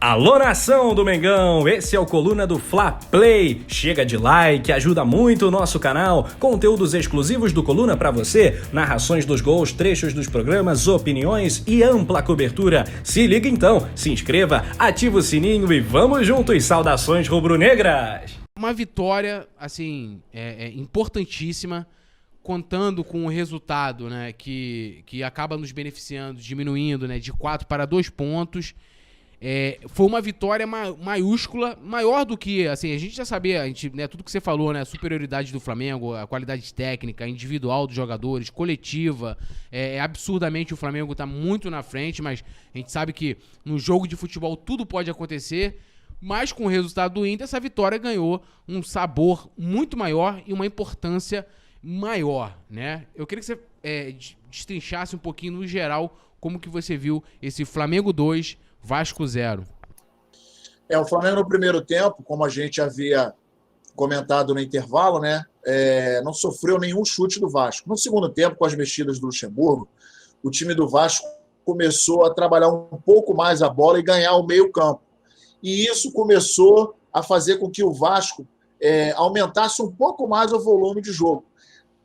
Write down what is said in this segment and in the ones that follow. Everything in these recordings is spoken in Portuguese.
Alô, nação do Mengão, esse é o Coluna do Fla Play. Chega de like, ajuda muito o nosso canal. Conteúdos exclusivos do Coluna pra você, narrações dos gols, trechos dos programas, opiniões e ampla cobertura. Se liga então, se inscreva, ativa o sininho e vamos juntos. Saudações rubro-negras. Uma vitória, assim, importantíssima, contando com o resultado, né, que acaba nos beneficiando, diminuindo, né, de 4 para 2 pontos. Foi uma vitória maiúscula, maior do que, assim, a gente já sabia, né, tudo que você falou, né, a superioridade do Flamengo, a qualidade técnica, individual dos jogadores, coletiva, absurdamente o Flamengo tá muito na frente, mas a gente sabe que no jogo de futebol tudo pode acontecer, mas com o resultado do Inter, essa vitória ganhou um sabor muito maior e uma importância maior, né? Eu queria que você destrinchasse um pouquinho no geral como que você viu esse Flamengo 2, Vasco 0. O Flamengo no primeiro tempo, como a gente havia comentado no intervalo, né, não sofreu nenhum chute do Vasco. No segundo tempo, com as mexidas do Luxemburgo, o time do Vasco começou a trabalhar um pouco mais a bola e ganhar o meio-campo. E isso começou a fazer com que o Vasco aumentasse um pouco mais o volume de jogo.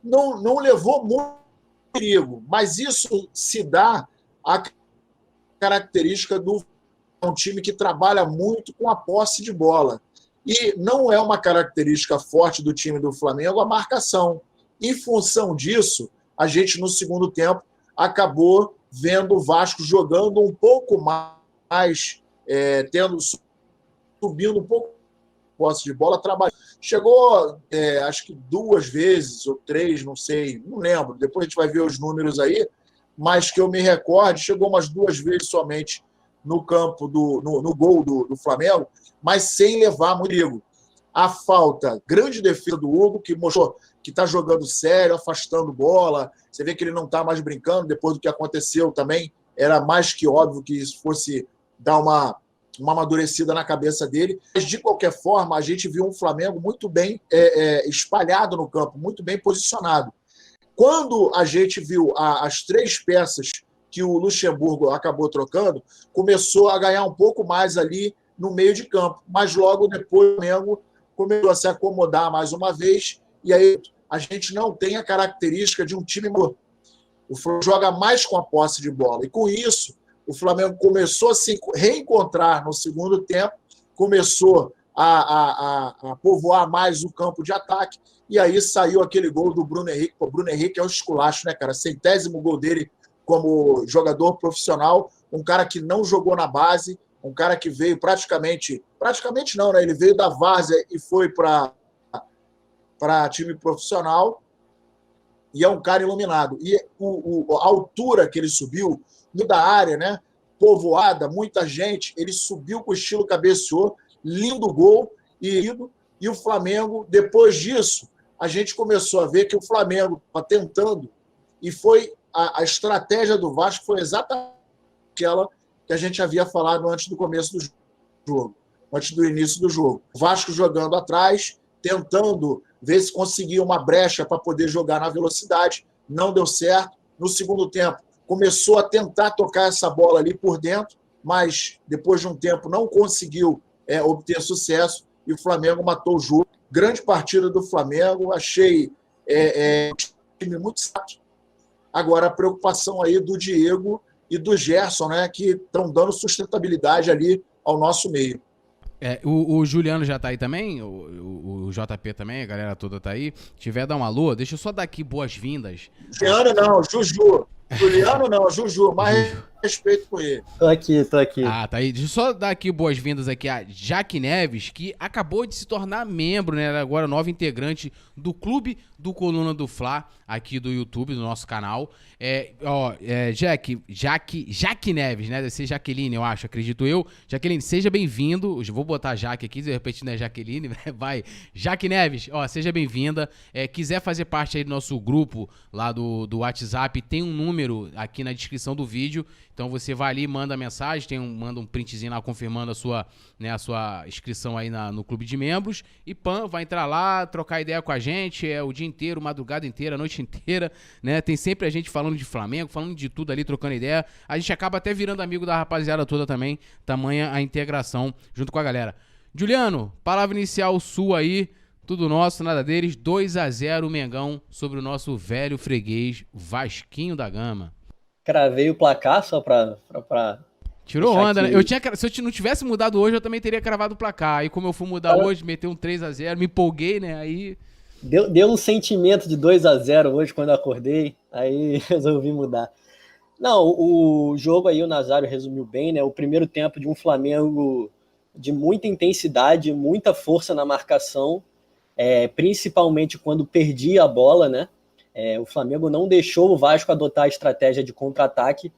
Não levou muito perigo, mas isso se dá a característica do um time que trabalha muito com a posse de bola. E não é uma característica forte do time do Flamengo a marcação. Em função disso, a gente no segundo tempo acabou vendo o Vasco jogando um pouco mais, subindo um pouco a posse de bola, trabalhando. Chegou, acho que 2 vezes ou 3, não sei, não lembro. Depois a gente vai ver os números aí, mas que eu me recorde, chegou umas 2 vezes somente no campo, no gol do Flamengo, mas sem levar muito perigo. A falta, grande defesa do Hugo, que mostrou que está jogando sério, afastando bola. Você vê que ele não está mais brincando, depois do que aconteceu também, era mais que óbvio que isso fosse dar uma amadurecida na cabeça dele. Mas, de qualquer forma, a gente viu um Flamengo muito bem espalhado no campo, muito bem posicionado. Quando a gente viu as 3 peças que o Luxemburgo acabou trocando, começou a ganhar um pouco mais ali no meio de campo. Mas logo depois o Flamengo começou a se acomodar mais uma vez, e aí a gente não tem a característica de um time morto. O Flamengo joga mais com a posse de bola. E com isso, o Flamengo começou a se reencontrar no segundo tempo, começou a povoar mais o campo de ataque, e aí saiu aquele gol do Bruno Henrique. O Bruno Henrique é um esculacho, né, cara? 100º gol dele como jogador profissional, um cara que não jogou na base, um cara que veio praticamente não, né? Ele veio da várzea e foi para time profissional, e é um cara iluminado. E a altura que ele subiu, da área, né? Povoada, muita gente, ele subiu com o estilo cabeceou, lindo gol, e o Flamengo, depois disso, a gente começou a ver que o Flamengo estava tentando, e foi a estratégia do Vasco foi exatamente aquela que a gente havia falado antes do começo do jogo, antes do início do jogo. O Vasco jogando atrás, tentando ver se conseguia uma brecha para poder jogar na velocidade, não deu certo. No segundo tempo, começou a tentar tocar essa bola ali por dentro, mas depois de um tempo não conseguiu obter sucesso e o Flamengo matou o jogo. Grande partida do Flamengo, achei um time muito sábio. Agora a preocupação aí do Diego e do Gerson, né, que estão dando sustentabilidade ali ao nosso meio. O Juliano já tá aí também, o JP também, a galera toda tá aí. Se tiver, dá um alô, deixa eu só dar aqui boas-vindas. Juliano não, Juju. Juliano não, Juju, mais respeito por ele. Tô aqui. Ah, tá aí. Deixa eu só dar aqui boas-vindas aqui a Jaque Neves, que acabou de se tornar membro, né? Agora nova integrante do Clube do Coluna do Fla, aqui do YouTube, do nosso canal. Jaque Neves, né? Deve ser Jaqueline, eu acho, acredito eu. Jaqueline, seja bem-vindo. Eu vou botar Jaque aqui, de repente não é Jaqueline, vai. Jaque Neves, seja bem-vinda. Quiser fazer parte aí do nosso grupo lá do WhatsApp, tem um número aqui na descrição do vídeo. Então você vai ali, manda mensagem, manda um printzinho lá confirmando a sua inscrição aí no clube de membros. E vai entrar lá, trocar ideia com a gente, o dia inteiro, madrugada inteira, a noite inteira, né? Tem sempre a gente falando de Flamengo, falando de tudo ali, trocando ideia. A gente acaba até virando amigo da rapaziada toda também, tamanha a integração junto com a galera. Juliano, palavra inicial sua aí, tudo nosso, nada deles. 2-0 Mengão sobre o nosso velho freguês Vasquinho da Gama. Cravei o placar só pra Tirou onda, né? Se eu não tivesse mudado hoje, eu também teria cravado o placar. Aí como eu fui mudar hoje, meteu um 3-0, me empolguei, né? Aí... Deu um sentimento de 2-0 hoje quando eu acordei, aí resolvi mudar. Não, o jogo aí o Nazário resumiu bem, né? O primeiro tempo de um Flamengo de muita intensidade, muita força na marcação, principalmente quando perdia a bola, né? O Flamengo não deixou o Vasco adotar a estratégia de contra-ataque,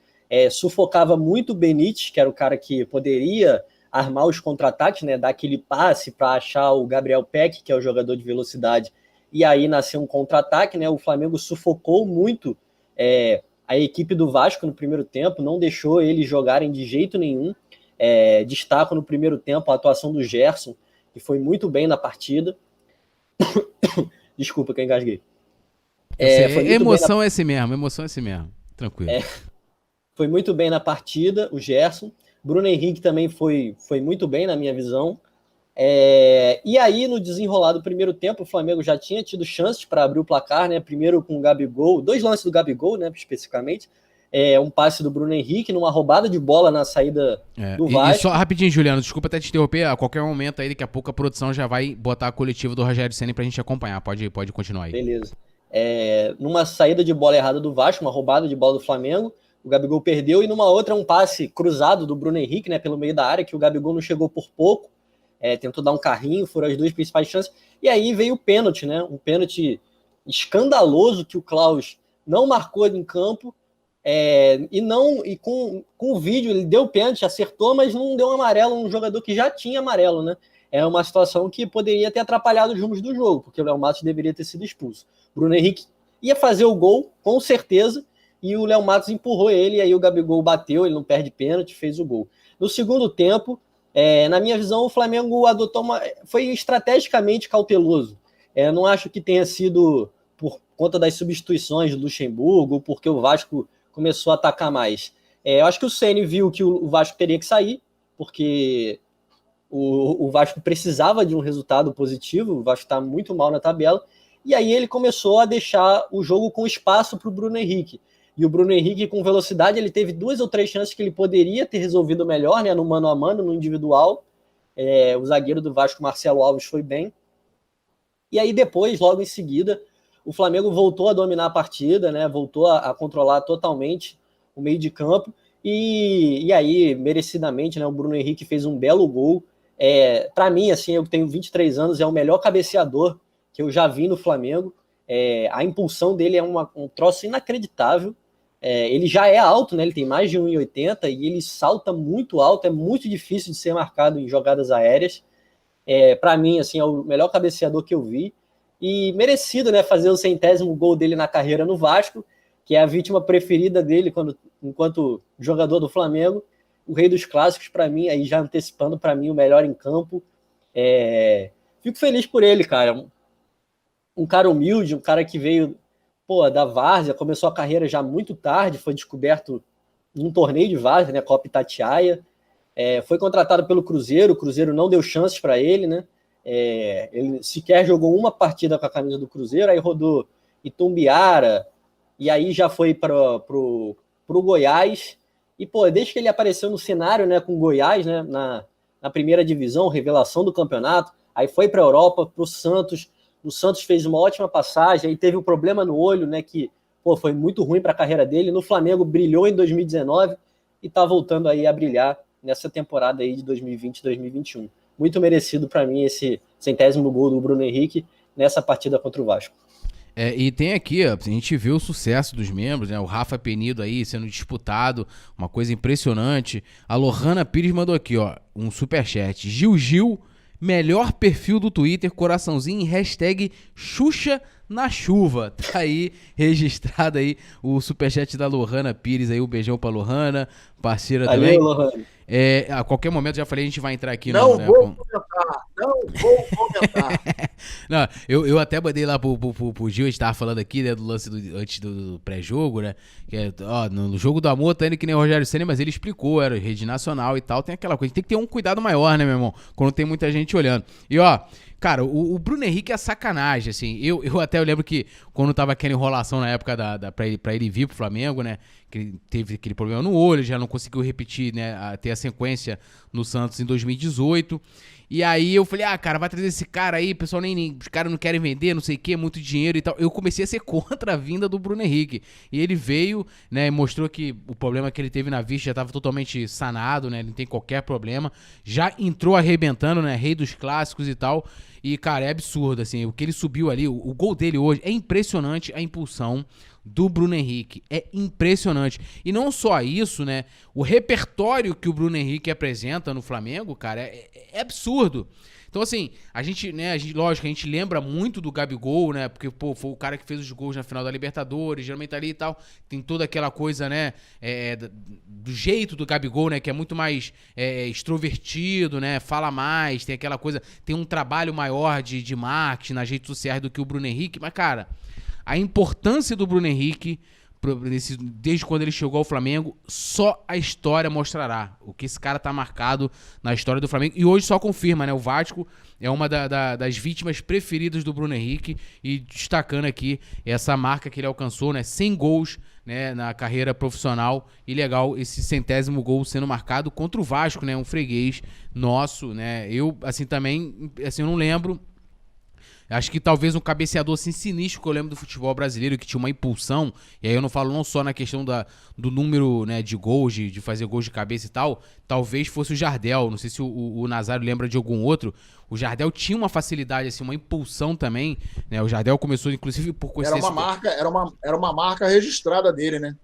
sufocava muito o Benítez, que era o cara que poderia armar os contra-ataques, né? Dar aquele passe para achar o Gabriel Peck, que é o jogador de velocidade, e aí nasceu um contra-ataque, né? O Flamengo sufocou muito a equipe do Vasco no primeiro tempo, não deixou eles jogarem de jeito nenhum. Destaco no primeiro tempo a atuação do Gerson, que foi muito bem na partida. Desculpa que eu engasguei. Emoção é assim mesmo, tranquilo. Foi muito bem na partida, o Gerson. Bruno Henrique também foi muito bem, na minha visão. E aí, no desenrolar do primeiro tempo, o Flamengo já tinha tido chances para abrir o placar, né? Primeiro com o Gabigol, 2 lances do Gabigol, né? Especificamente. Um passe do Bruno Henrique, numa roubada de bola na saída do Vasco. E só rapidinho, Juliano, desculpa até te interromper, a qualquer momento aí, daqui a pouco a produção já vai botar a coletiva do Rogério Ceni pra gente acompanhar. Pode continuar aí. Beleza. Numa saída de bola errada do Vasco, uma roubada de bola do Flamengo, o Gabigol perdeu, e numa outra um passe cruzado do Bruno Henrique, né, pelo meio da área, que o Gabigol não chegou por pouco, tentou dar um carrinho, foram as 2 principais chances, e aí veio o pênalti, né, um pênalti escandaloso que o Klaus não marcou em campo, e com o vídeo ele deu pênalti, acertou, mas não deu um amarelo, um jogador que já tinha amarelo, né? É uma situação que poderia ter atrapalhado os rumos do jogo, porque o Léo Matos deveria ter sido expulso. Bruno Henrique ia fazer o gol, com certeza, e o Léo Matos empurrou ele, e aí o Gabigol bateu, ele não perde pênalti, fez o gol. No segundo tempo, na minha visão, o Flamengo foi estrategicamente cauteloso. Não acho que tenha sido por conta das substituições do Luxemburgo, porque o Vasco começou a atacar mais. Eu acho que o Ceni viu que o Vasco teria que sair, porque o Vasco precisava de um resultado positivo, o Vasco está muito mal na tabela, e aí ele começou a deixar o jogo com espaço para o Bruno Henrique. E o Bruno Henrique, com velocidade, ele teve 2 ou 3 chances que ele poderia ter resolvido melhor, né, no mano a mano, no individual. O zagueiro do Vasco, Marcelo Alves, foi bem. E aí depois, logo em seguida, o Flamengo voltou a dominar a partida, né, voltou a controlar totalmente o meio de campo. E aí, merecidamente, né, o Bruno Henrique fez um belo gol. Para mim, assim, eu tenho 23 anos, é o melhor cabeceador que eu já vi no Flamengo. A impulsão dele é um troço inacreditável. Ele já é alto, né? Ele tem mais de 1,80 e ele salta muito alto, é muito difícil de ser marcado em jogadas aéreas. Para mim, assim, é o melhor cabeceador que eu vi. E merecido, né, fazer o 100º gol dele na carreira no Vasco, que é a vítima preferida dele enquanto jogador do Flamengo. O rei dos clássicos, para mim, aí já antecipando, para mim, o melhor em campo. Fico feliz por ele, cara. Um cara humilde, um cara que veio da várzea, começou a carreira já muito tarde, foi descoberto num torneio de várzea, né, Copa Itatiaia. Foi contratado pelo Cruzeiro, o Cruzeiro não deu chances para ele, né? Ele sequer jogou uma partida com a camisa do Cruzeiro, aí rodou Itumbiara, e aí já foi para pro Goiás. E, desde que ele apareceu no cenário, né, com o Goiás, né, na primeira divisão, revelação do campeonato, aí foi para a Europa, para o Santos. O Santos fez uma ótima passagem, aí teve um problema no olho, né, que foi muito ruim para a carreira dele. No Flamengo brilhou em 2019 e está voltando aí a brilhar nessa temporada aí de 2020-2021. Muito merecido para mim esse 100º gol do Bruno Henrique nessa partida contra o Vasco. E tem aqui, a gente viu o sucesso dos membros, né? O Rafa Penido aí sendo disputado, uma coisa impressionante. A Lohana Pires mandou aqui, ó, um superchat. Gil, melhor perfil do Twitter, coraçãozinho, hashtag Xuxa na chuva. Tá aí registrado aí o superchat da Lohana Pires aí, um beijão pra Lohana, parceira também. Valeu, Lohana. A qualquer momento, já falei, a gente vai entrar aqui Não no... vou comentar. Não, eu até mandei lá pro Gil, a gente tava falando aqui, né, do lance antes do pré-jogo, né, que no jogo do amor tá indo que nem o Rogério Ceni, mas ele explicou, era rede nacional e tal, tem aquela coisa, tem que ter um cuidado maior, né, meu irmão, quando tem muita gente olhando. E cara, o Bruno Henrique é sacanagem, assim, eu lembro que quando tava aquela enrolação na época pra ele vir pro Flamengo, né, que ele teve aquele problema no olho, já não conseguiu repetir, né, ter a sequência no Santos em 2018, e aí eu falei, cara, vai trazer esse cara aí, pessoal, os caras não querem vender, não sei o que, muito dinheiro e tal. Eu comecei a ser contra a vinda do Bruno Henrique. E ele veio, né, e mostrou que o problema que ele teve na vista já estava totalmente sanado, né, ele não tem qualquer problema. Já entrou arrebentando, né, rei dos clássicos e tal. E, cara, é absurdo, assim, o que ele subiu ali, o gol dele hoje, é impressionante a impulsão do Bruno Henrique, é impressionante. E não só isso, né, o repertório que o Bruno Henrique apresenta no Flamengo, cara, é absurdo. Então, assim, lógico, a gente lembra muito do Gabigol, né, porque, foi o cara que fez os gols na final da Libertadores, geralmente ali e tal, tem toda aquela coisa, né, do jeito do Gabigol, né, que é muito mais extrovertido, né, fala mais, tem aquela coisa, tem um trabalho maior de marketing nas redes sociais do que o Bruno Henrique, mas, cara, a importância do Bruno Henrique, desde quando ele chegou ao Flamengo, só a história mostrará. O que esse cara tá marcado na história do Flamengo. E hoje só confirma, né? O Vasco é uma das vítimas preferidas do Bruno Henrique. E destacando aqui essa marca que ele alcançou, né? 100 gols, né, na carreira profissional. E legal, esse 100º gol sendo marcado contra o Vasco, né? Um freguês nosso, né? Eu, assim, também, assim, eu não lembro. Acho que talvez um cabeceador assim sinistro que eu lembro do futebol brasileiro, que tinha uma impulsão, e aí eu não falo não só na questão do número, né, de gols, de fazer gols de cabeça e tal, talvez fosse o Jardel, não sei se o Nazário lembra de algum outro. O Jardel tinha uma facilidade, assim, uma impulsão também, né? O Jardel começou, inclusive, por coincidência... Era uma marca registrada dele, né?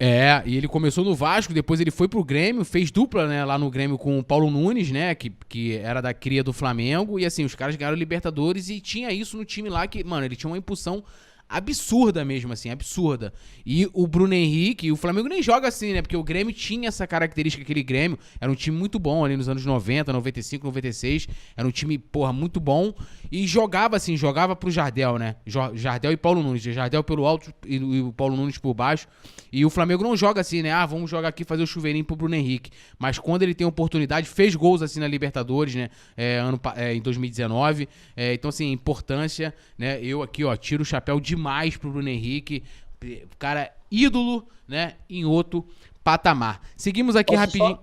E ele começou no Vasco, depois ele foi pro Grêmio, fez dupla, né, lá no Grêmio com o Paulo Nunes, né, que era da cria do Flamengo, e assim, os caras ganharam Libertadores e tinha isso no time lá que, mano, ele tinha uma impulsão absurda mesmo, assim, absurda. E o Bruno Henrique, o Flamengo nem joga assim, né? Porque o Grêmio tinha essa característica, aquele Grêmio era um time muito bom ali nos anos 90, 95, 96. Era um time, muito bom. E jogava assim, jogava pro Jardel, né? Jardel e Paulo Nunes. Jardel pelo alto e o Paulo Nunes por baixo. E o Flamengo não joga assim, né? Vamos jogar aqui, fazer o chuveirinho pro Bruno Henrique. Mas quando ele tem oportunidade, fez gols assim na Libertadores, né? Em 2019. Então, assim, importância, né? Eu aqui, tiro o chapéu demais pro Bruno Henrique. Cara, ídolo, né? Em outro patamar. Seguimos aqui rapidinho.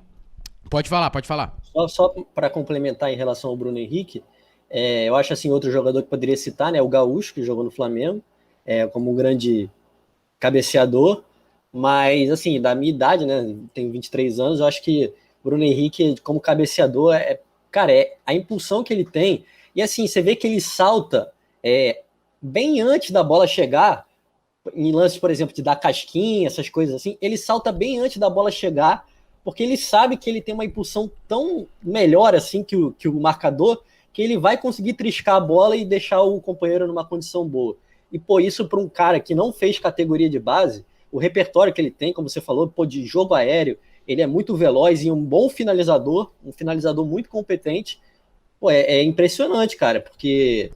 Pode falar. Só para complementar em relação ao Bruno Henrique, eu acho assim, outro jogador que poderia citar, né? O Gaúcho, que jogou no Flamengo, como um grande cabeceador. Mas, assim, da minha idade, né? Tenho 23 anos, eu acho que o Bruno Henrique, como cabeceador, cara, a impulsão que ele tem. E, assim, você vê que ele salta bem antes da bola chegar, em lances, por exemplo, de dar casquinha, essas coisas assim, ele salta bem antes da bola chegar, porque ele sabe que ele tem uma impulsão tão melhor assim que o marcador, que ele vai conseguir triscar a bola e deixar o companheiro numa condição boa. E, isso para um cara que não fez categoria de base, o repertório que ele tem, como você falou, de jogo aéreo, ele é muito veloz e um bom finalizador, um finalizador muito competente. É impressionante, cara, porque...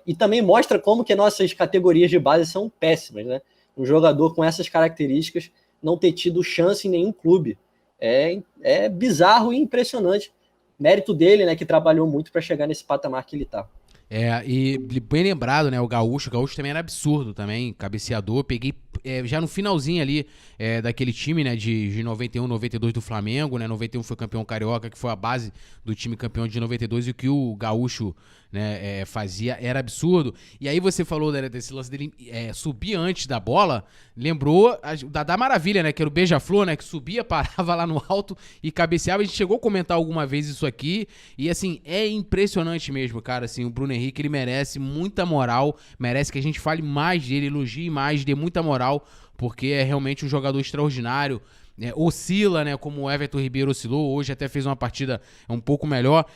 e também mostra como que nossas categorias de base são péssimas, né? Um jogador com essas características não ter tido chance em nenhum clube. É bizarro e impressionante. Mérito dele, né, que trabalhou muito para chegar nesse patamar que ele tá. E bem lembrado, né, o Gaúcho também era absurdo também, cabeceador, peguei já no finalzinho ali daquele time, né, de 91, 92 do Flamengo, né, 91 foi campeão carioca, que foi a base do time campeão de 92, e o que o Gaúcho, né, fazia era absurdo. E aí você falou, né, desse lance dele subir antes da bola, lembrou da Maravilha, né, que era o Beija-Flor, né, que subia, parava lá no alto e cabeceava. A gente chegou a comentar alguma vez isso aqui, e assim, é impressionante mesmo, cara, assim, o Bruno Henrique, ele merece muita moral, merece que a gente fale mais dele, elogie mais, dê muita moral, porque é realmente um jogador extraordinário. Oscila, né, como o Everton Ribeiro oscilou, hoje até fez uma partida um pouco melhor,